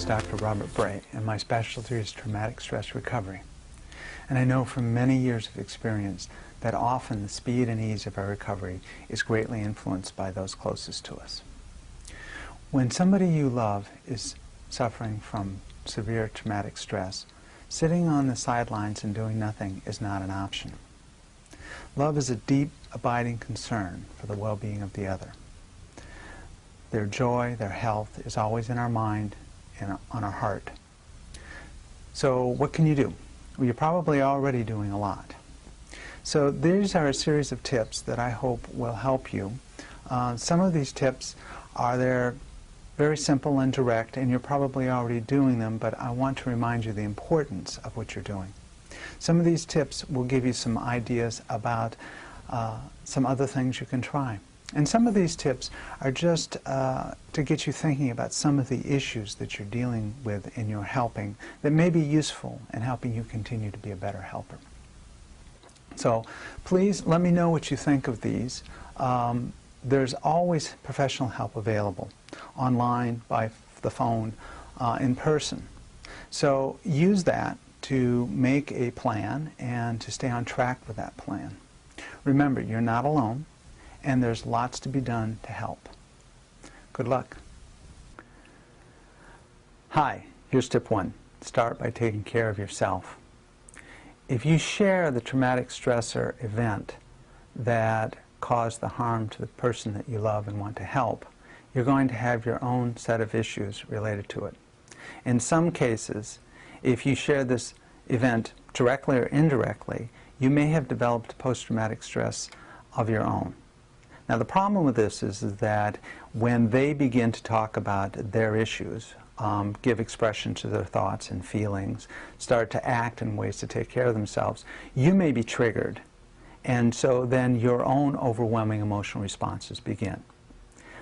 is Dr. Robert Bray, and my specialty is traumatic stress recovery. And I know from many years of experience that often the speed and ease of our recovery is greatly influenced by those closest to us. When somebody you love is suffering from severe traumatic stress, sitting on the sidelines and doing nothing is not an option. Love is a deep, abiding concern for the well-being of the other. Their joy, their health is always in our mind and on our heart. So what can you do? Well, you're probably already doing a lot. So these are a series of tips that I hope will help you. Some of these tips are very simple and direct, and you're probably already doing them, but I want to remind you the importance of what you're doing. Some of these tips will give you some ideas about some other things you can try. And some of these tips are just to get you thinking about some of the issues that you're dealing with in your helping that may be useful in helping you continue to be a better helper. So please let me know what you think of these. There's always professional help available, online, by the phone, in person. So use that to make a plan and to stay on track with that plan. Remember, you're not alone, and there's lots to be done to help. Good luck. Hi, here's tip 1. Start by taking care of yourself. If you share the traumatic stressor event that caused the harm to the person that you love and want to help, you're going to have your own set of issues related to it. In some cases, if you share this event directly or indirectly, you may have developed post-traumatic stress of your own. Now the problem with this is that when they begin to talk about their issues, give expression to their thoughts and feelings, start to act in ways to take care of themselves, you may be triggered. And so then your own overwhelming emotional responses begin.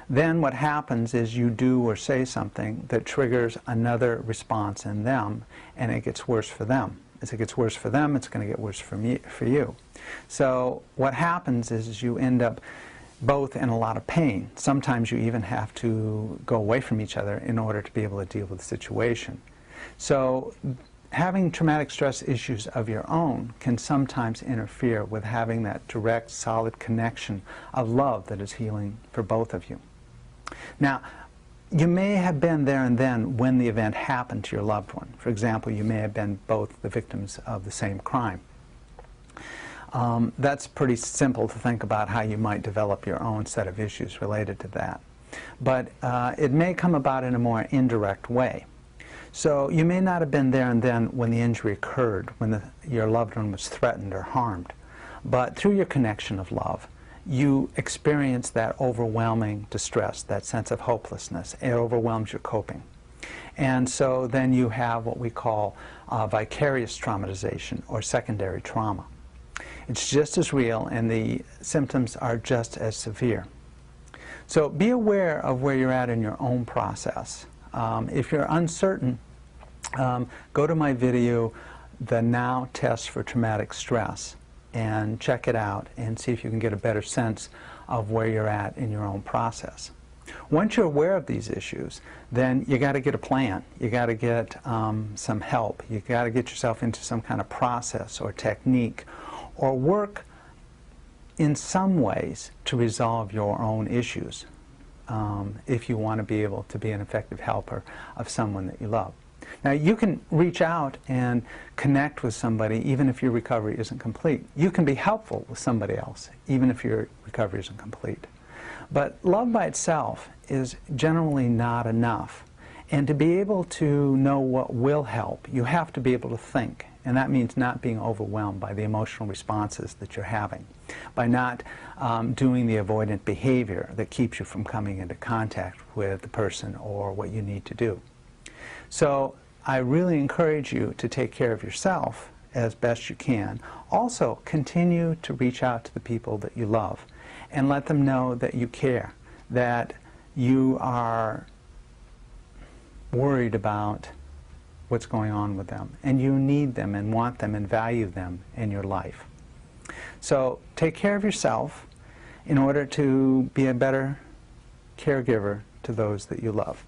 Then what happens is you do or say something that triggers another response in them, and it gets worse for them. As it gets worse for them, it's going to get worse for you. So what happens is you end up both in a lot of pain. Sometimes you even have to go away from each other in order to be able to deal with the situation. So having traumatic stress issues of your own can sometimes interfere with having that direct, solid connection of love that is healing for both of you. Now, you may have been there and then when the event happened to your loved one. For example, you may have been both the victims of the same crime. That's pretty simple to think about how you might develop your own set of issues related to that. But it may come about in a more indirect way. So you may not have been there and then when the injury occurred, when your loved one was threatened or harmed. But through your connection of love, you experience that overwhelming distress, that sense of hopelessness. It overwhelms your coping. And so then you have what we call vicarious traumatization or secondary trauma. It's just as real, and the symptoms are just as severe. So be aware of where you're at in your own process. If you're uncertain, go to my video, The Now Test for Traumatic Stress, and check it out and see if you can get a better sense of where you're at in your own process. Once you're aware of these issues, then you got to get a plan. You got to get some help. You got to get yourself into some kind of process or technique, or work in some ways to resolve your own issues if you want to be able to be an effective helper of someone that you love. Now, you can reach out and connect with somebody even if your recovery isn't complete. You can be helpful with somebody else even if your recovery isn't complete. But love by itself is generally not enough. And to be able to know what will help, you have to be able to think. And that means not being overwhelmed by the emotional responses that you're having, by not doing the avoidant behavior that keeps you from coming into contact with the person or what you need to do. So I really encourage you to take care of yourself as best you can. Also, continue to reach out to the people that you love and let them know that you care, that you are worried about what's going on with them, and you need them and want them and value them in your life. So take care of yourself in order to be a better caregiver to those that you love.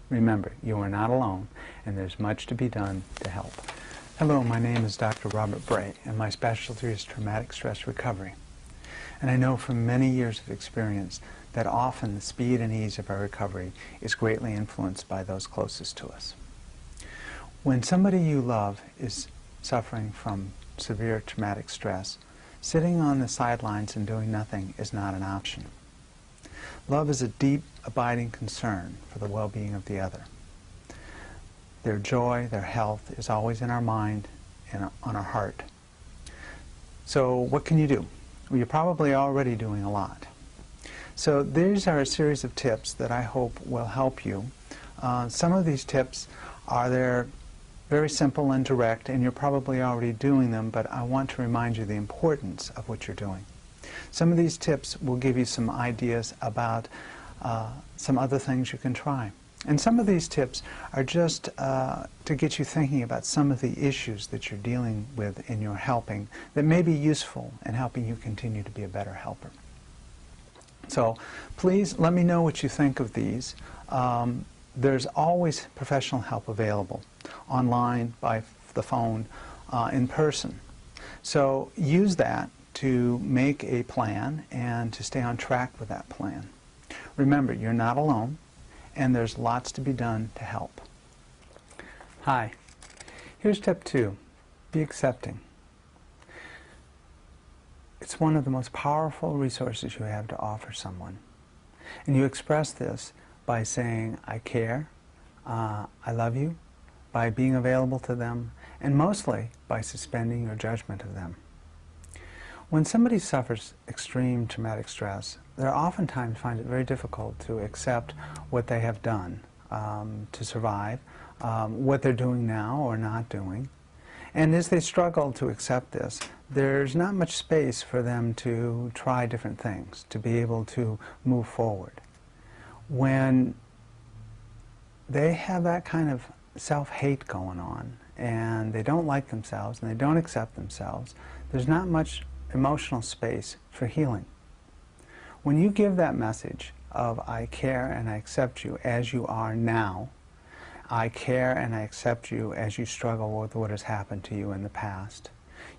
Remember, you are not alone, and there's much to be done to help. Hello, my name is Dr. Robert Bray, and my specialty is traumatic stress recovery. And I know from many years of experience that often the speed and ease of our recovery is greatly influenced by those closest to us. When somebody you love is suffering from severe traumatic stress, sitting on the sidelines and doing nothing is not an option. Love is a deep, abiding concern for the well-being of the other. Their joy, their health is always in our mind and on our heart. So what can you do? Well, you're probably already doing a lot. So these are a series of tips that I hope will help you. Some of these tips are very simple and direct, and you're probably already doing them, but I want to remind you the importance of what you're doing. Some of these tips will give you some ideas about some other things you can try. And some of these tips are just to get you thinking about some of the issues that you're dealing with in your helping that may be useful in helping you continue to be a better helper. So please let me know what you think of these. There's always professional help available, online, by the phone, in person. So use that to make a plan and to stay on track with that plan. Remember, you're not alone, and there's lots to be done to help. Hi. Here's tip 2. Be accepting. It's one of the most powerful resources you have to offer someone. And you express this by saying, I care, I love you, by being available to them, and mostly by suspending your judgment of them. When somebody suffers extreme traumatic stress, they oftentimes find it very difficult to accept what they have done to survive, what they're doing now or not doing. And as they struggle to accept this, there's not much space for them to try different things, to be able to move forward. When they have that kind of self-hate going on, and they don't like themselves, and they don't accept themselves, there's not much emotional space for healing. When you give that message of I care and I accept you as you are now, I care and I accept you as you struggle with what has happened to you in the past,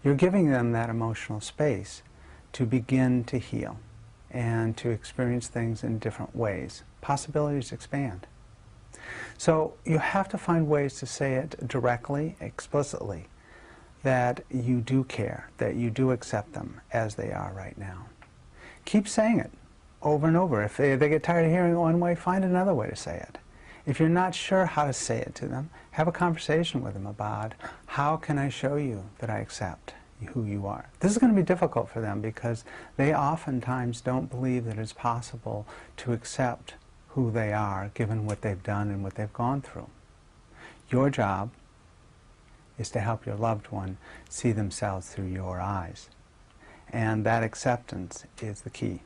you're giving them that emotional space to begin to heal and to experience things in different ways. Possibilities expand. So you have to find ways to say it directly, explicitly, that you do care, that you do accept them as they are right now. Keep saying it over and over. If they get tired of hearing it one way, find another way to say it. If you're not sure how to say it to them, have a conversation with them about how can I show you that I accept who you are. This is going to be difficult for them because they oftentimes don't believe that it's possible to accept who they are given what they've done and what they've gone through. Your job is to help your loved one see themselves through your eyes. And that acceptance is the key.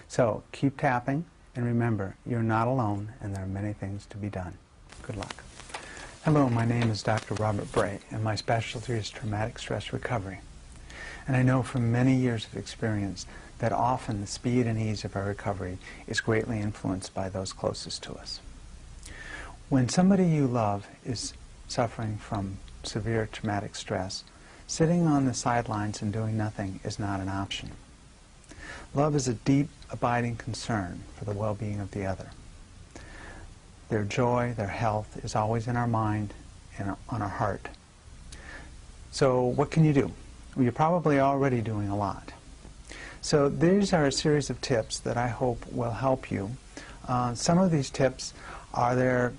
So keep tapping, and remember, you're not alone, and there are many things to be done. Good luck. Hello, my name is Dr. Robert Bray, and my specialty is traumatic stress recovery. And I know from many years of experience that often the speed and ease of our recovery is greatly influenced by those closest to us. When somebody you love is suffering from severe traumatic stress, sitting on the sidelines and doing nothing is not an option. Love is a deep, abiding concern for the well-being of the other. Their joy, their health is always in our mind and on our heart. So what can you do? Well, you're probably already doing a lot. So these are a series of tips that I hope will help you. Some of these tips are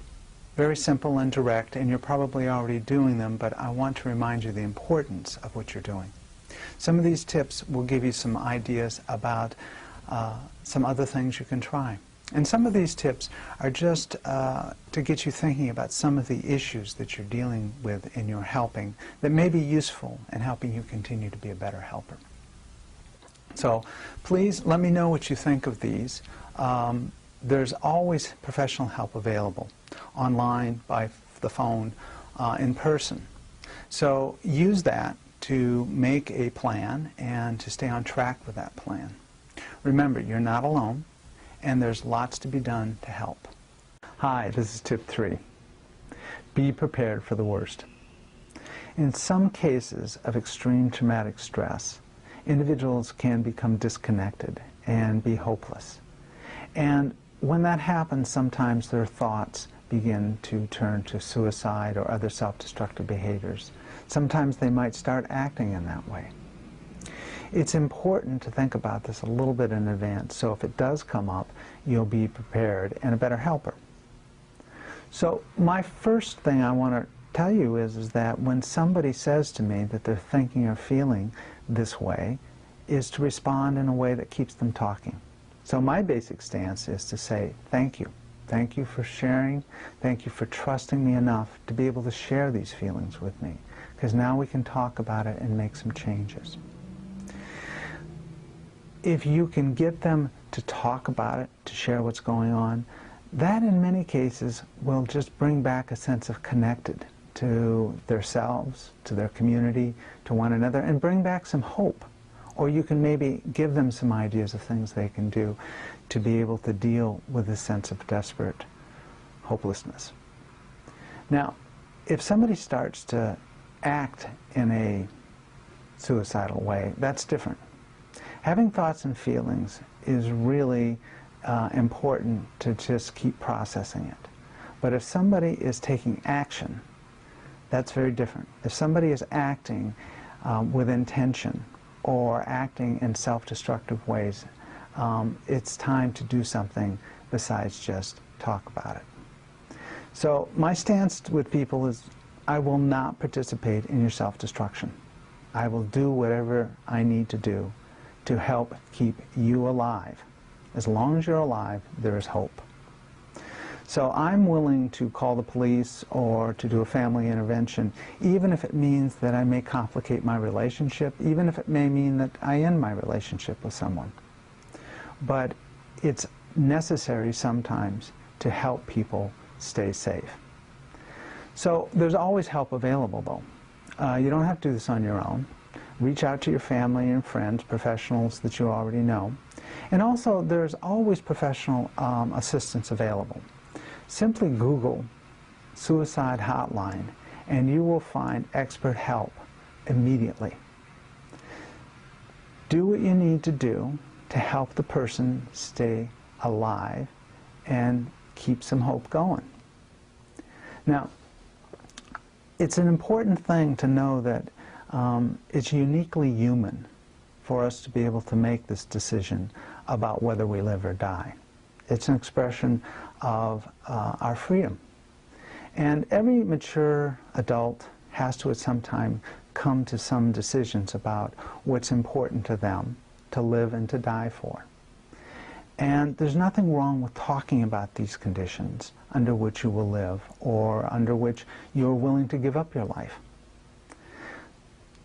very simple and direct, and you're probably already doing them, but I want to remind you the importance of what you're doing. Some of these tips will give you some ideas about some other things you can try. And some of these tips are just to get you thinking about some of the issues that you're dealing with in your helping that may be useful in helping you continue to be a better helper. So please let me know what you think of these. There's always professional help available, online, by the phone, in person. So use that to make a plan and to stay on track with that plan. Remember, you're not alone, and there's lots to be done to help. Hi, this is tip 3. Be prepared for the worst. In some cases of extreme traumatic stress, individuals can become disconnected and be hopeless. And when that happens, sometimes their thoughts begin to turn to suicide or other self-destructive behaviors. Sometimes they might start acting in that way. It's important to think about this a little bit in advance, so if it does come up, you'll be prepared and a better helper. So my first thing I want to tell you is that when somebody says to me that they're thinking or feeling this way, is to respond in a way that keeps them talking. So my basic stance is to say, thank you. Thank you for sharing. Thank you for trusting me enough to be able to share these feelings with me, because now we can talk about it and make some changes. If you can get them to talk about it, to share what's going on, that in many cases will just bring back a sense of connected to themselves, to their community, to one another, and bring back some hope. Or you can maybe give them some ideas of things they can do to be able to deal with this sense of desperate hopelessness. Now, if somebody starts to act in a suicidal way, that's different. Having thoughts and feelings is really important to just keep processing it. But if somebody is taking action, that's very different. If somebody is acting with intention or acting in self-destructive ways, it's time to do something besides just talk about it. So my stance with people is I will not participate in your self-destruction. I will do whatever I need to do to help keep you alive. As long as you're alive, there is hope. So I'm willing to call the police or to do a family intervention, even if it means that I may complicate my relationship, even if it may mean that I end my relationship with someone. But it's necessary sometimes to help people stay safe. So there's always help available, though. You don't have to do this on your own. Reach out to your family and friends, professionals that you already know. And also, there's always professional assistance available. Simply Google suicide hotline, and you will find expert help immediately. Do what you need to do to help the person stay alive and keep some hope going. Now, it's an important thing to know that it's uniquely human for us to be able to make this decision about whether we live or die. It's an expression of our freedom. And every mature adult has to at some time come to some decisions about what's important to them to live and to die for. And there's nothing wrong with talking about these conditions under which you will live or under which you're willing to give up your life.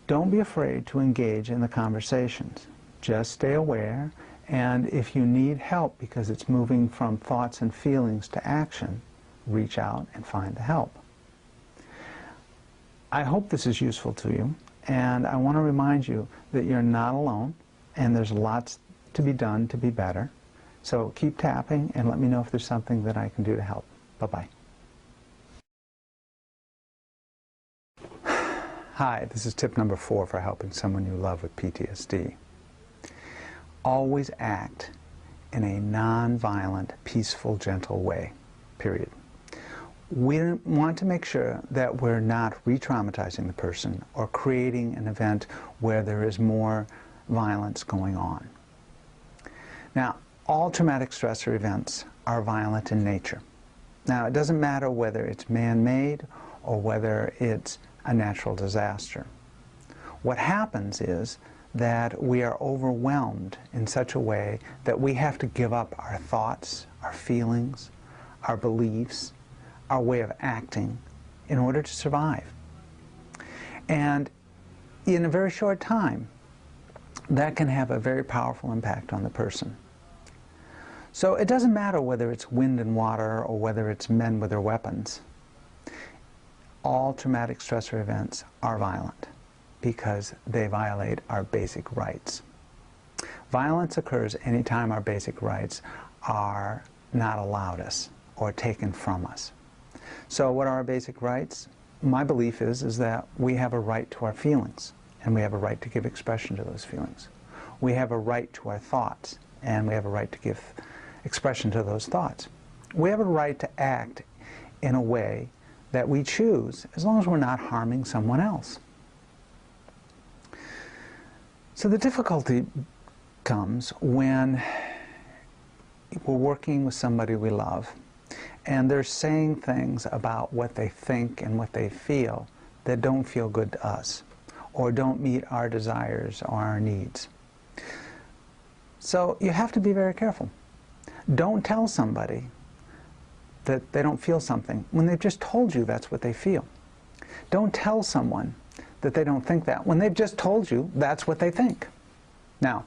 Don't be afraid to engage in the conversations. Just stay aware, and if you need help because it's moving from thoughts and feelings to action, reach out and find the help. I hope this is useful to you, and I want to remind you that you're not alone, and there's lots to be done to be better. So keep tapping and let me know if there's something that I can do to help. Bye-bye. Hi, this is tip number 4 for helping someone you love with PTSD. Always act in a non-violent, peaceful, gentle way, period. We want to make sure that we're not re-traumatizing the person or creating an event where there is more violence going on. Now, all traumatic stressor events are violent in nature. Now, it doesn't matter whether it's man-made or whether it's a natural disaster. What happens is that we are overwhelmed in such a way that we have to give up our thoughts, our feelings, our beliefs, our way of acting in order to survive. And in a very short time, that can have a very powerful impact on the person. So it doesn't matter whether it's wind and water or whether it's men with their weapons. All traumatic stressor events are violent because they violate our basic rights. Violence occurs anytime our basic rights are not allowed us. or taken from us. So what are our basic rights? My belief is that we have a right to our feelings, and we have a right to give expression to those feelings. We have a right to our thoughts, and we have a right to give expression to those thoughts. We have a right to act in a way that we choose, as long as we're not harming someone else. So the difficulty comes when we're working with somebody we love, and they're saying things about what they think and what they feel that don't feel good to us, or don't meet our desires or our needs. So you have to be very careful. Don't tell somebody that they don't feel something when they've just told you that's what they feel. Don't tell someone that they don't think that when they've just told you that's what they think. Now,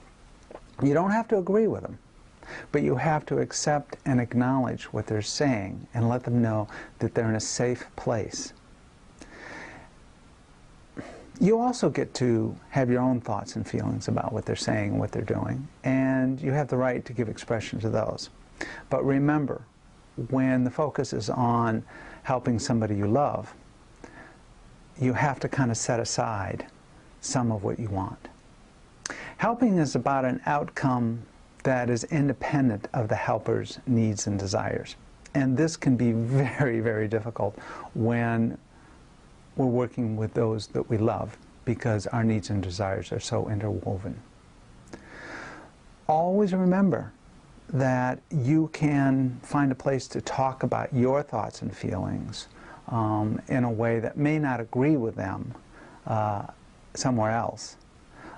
you don't have to agree with them, but you have to accept and acknowledge what they're saying and let them know that they're in a safe place. You also get to have your own thoughts and feelings about what they're saying and what they're doing, and you have the right to give expression to those. But remember, when the focus is on helping somebody you love, you have to kind of set aside some of what you want. Helping is about an outcome that is independent of the helper's needs and desires. And this can be very, very difficult when we're working with those that we love, because our needs and desires are so interwoven. Always remember that you can find a place to talk about your thoughts and feelings in a way that may not agree with them somewhere else.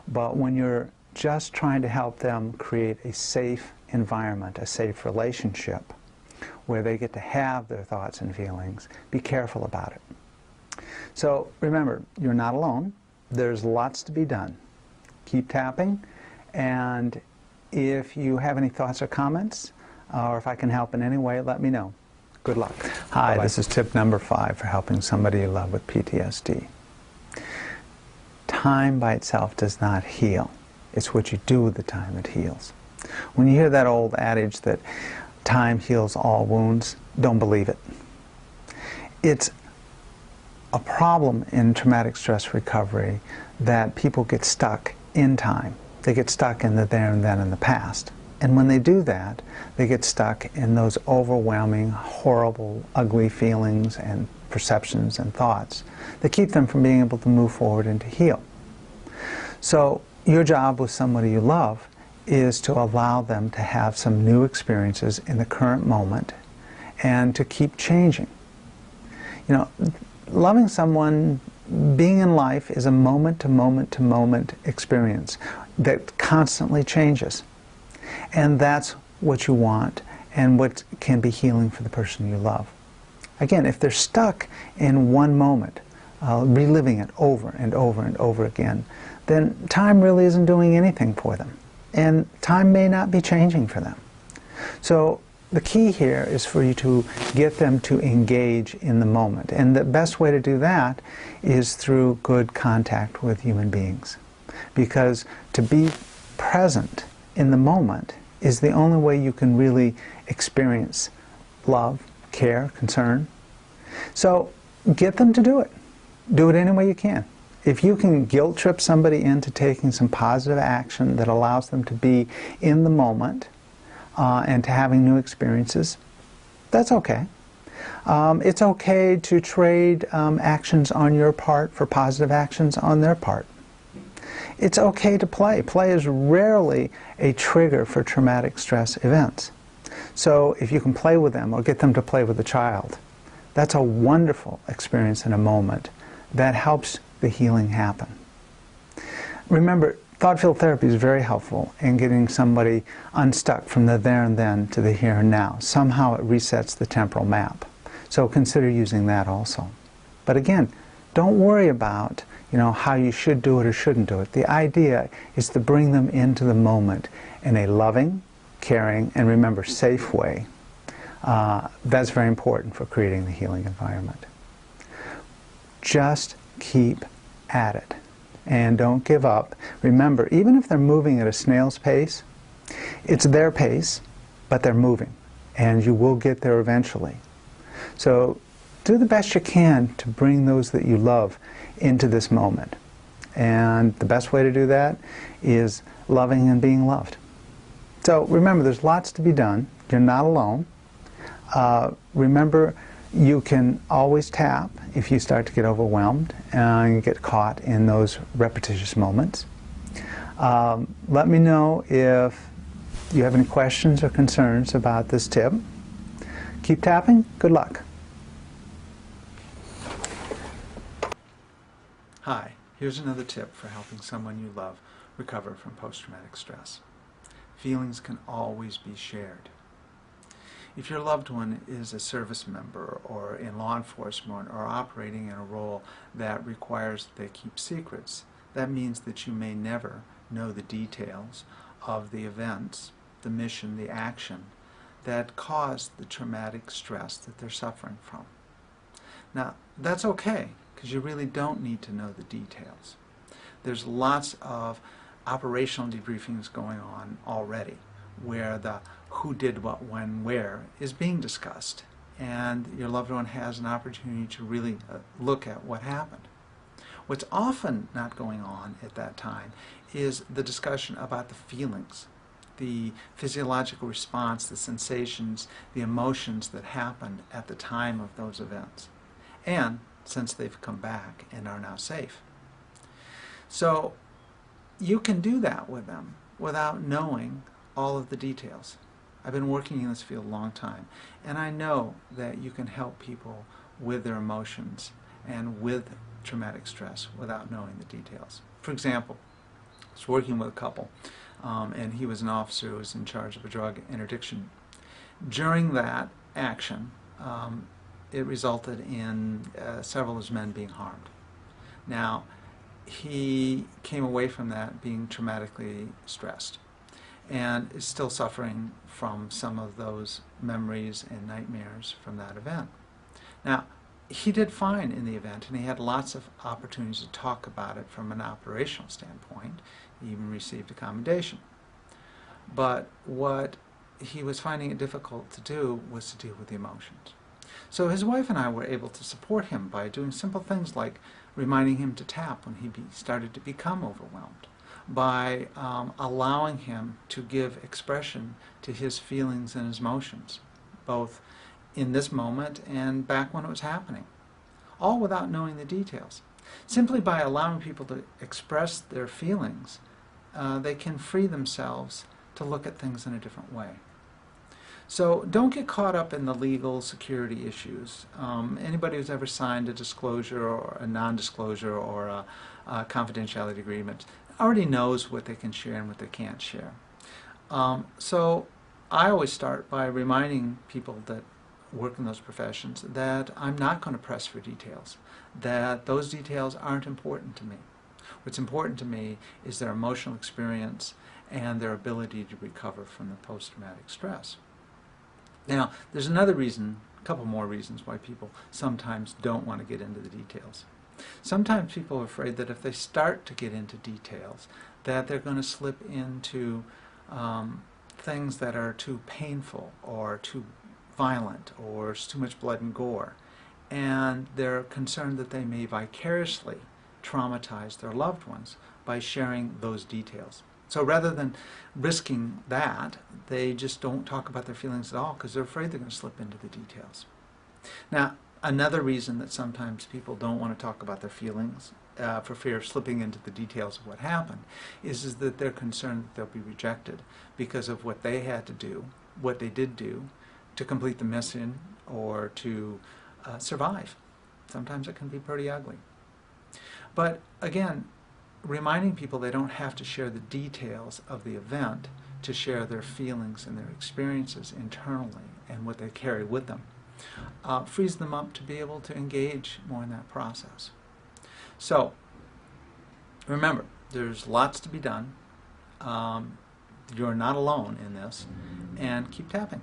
But when you're just trying to help them create a safe environment, a safe relationship, where they get to have their thoughts and feelings, be careful about it. So remember, you're not alone. There's lots to be done. Keep tapping, and if you have any thoughts or comments, or if I can help in any way, let me know. Good luck. Hi, This is tip number 5 for helping somebody you love with PTSD. Time by itself does not heal. It's what you do with the time that heals. When you hear that old adage that time heals all wounds, don't believe it. It's a problem in traumatic stress recovery that people get stuck in time. They get stuck in the there and then in the past. And when they do that, they get stuck in those overwhelming, horrible, ugly feelings and perceptions and thoughts that keep them from being able to move forward and to heal. So your job with somebody you love is to allow them to have some new experiences in the current moment and to keep changing. You know, loving someone, being in life, is a moment to moment to moment experience that constantly changes. And that's what you want and what can be healing for the person you love. Again, if they're stuck in one moment, reliving it over and over and over again, then time really isn't doing anything for them. And time may not be changing for them. So the key here is for you to get them to engage in the moment. And the best way to do that is through good contact with human beings. Because to be present in the moment is the only way you can really experience love, care, concern. So get them to do it. Do it any way you can. If you can guilt trip somebody into taking some positive action that allows them to be in the moment and to having new experiences, that's okay. It's okay to trade actions on your part for positive actions on their part. It's okay to play. Play is rarely a trigger for traumatic stress events. So if you can play with them or get them to play with a child, that's a wonderful experience in a moment that helps the healing happen. Remember, thought field therapy is very helpful in getting somebody unstuck from the there and then to the here and now. Somehow it resets the temporal map. So consider using that also. But again, don't worry about how you should do it or shouldn't do it. The idea is to bring them into the moment in a loving, caring, and remember, safe way. That's very important for creating the healing environment. Just keep at it and don't give up. Remember, even if they're moving at a snail's pace, it's their pace, but they're moving. and you will get there eventually. So do the best you can to bring those that you love into this moment. And the best way to do that is loving and being loved. So remember, there's lots to be done. You're not alone. Remember, you can always tap if you start to get overwhelmed and get caught in those repetitious moments. Let me know if you have any questions or concerns about this tip. Keep tapping. Good luck. Hi, here's another tip for helping someone you love recover from post-traumatic stress. Feelings can always be shared. If your loved one is a service member or in law enforcement or operating in a role that requires that they keep secrets, that means that you may never know the details of the events, the mission, the action that caused the traumatic stress that they're suffering from. Now, that's okay, because you really don't need to know the details. There's lots of operational debriefings going on already where the who did what, when, where is being discussed, and your loved one has an opportunity to really look at what happened. What's often not going on at that time is the discussion about the feelings, the physiological response, the sensations, the emotions that happened at the time of those events, and since they've come back and are now safe. So you can do that with them without knowing all of the details. I've been working in this field a long time, and I know that you can help people with their emotions and with traumatic stress without knowing the details. For example, I was working with a couple, and he was an officer who was in charge of a drug interdiction. During that action, it resulted in several of his men being harmed. Now, he came away from that being traumatically stressed and is still suffering from some of those memories and nightmares from that event. Now, he did fine in the event, and he had lots of opportunities to talk about it from an operational standpoint. He even received a commendation. But what he was finding it difficult to do was to deal with the emotions. So his wife and I were able to support him by doing simple things like reminding him to tap when he started to become overwhelmed, by allowing him to give expression to his feelings and his emotions, both in this moment and back when it was happening, all without knowing the details. Simply by allowing people to express their feelings, they can free themselves to look at things in a different way. So don't get caught up in the legal security issues. Anybody who's ever signed a disclosure or a non-disclosure or a confidentiality agreement already knows what they can share and what they can't share. So I always start by reminding people that work in those professions that I'm not going to press for details, that those details aren't important to me. What's important to me is their emotional experience and their ability to recover from the post-traumatic stress. Now, there's another reason, a couple more reasons why people sometimes don't want to get into the details. Sometimes people are afraid that if they start to get into details, that they're going to slip into things that are too painful or too violent or too much blood and gore. And they're concerned that they may vicariously traumatize their loved ones by sharing those details. So rather than risking that, they just don't talk about their feelings at all because they're afraid they're going to slip into the details. Now, another reason that sometimes people don't want to talk about their feelings for fear of slipping into the details of what happened is that they're concerned that they'll be rejected because of what they had to do, what they did do to complete the mission or to survive. Sometimes it can be pretty ugly. But again, reminding people they don't have to share the details of the event to share their feelings and their experiences internally and what they carry with them frees them up to be able to engage more in that process. So remember, there's lots to be done. You're not alone in this, and keep tapping.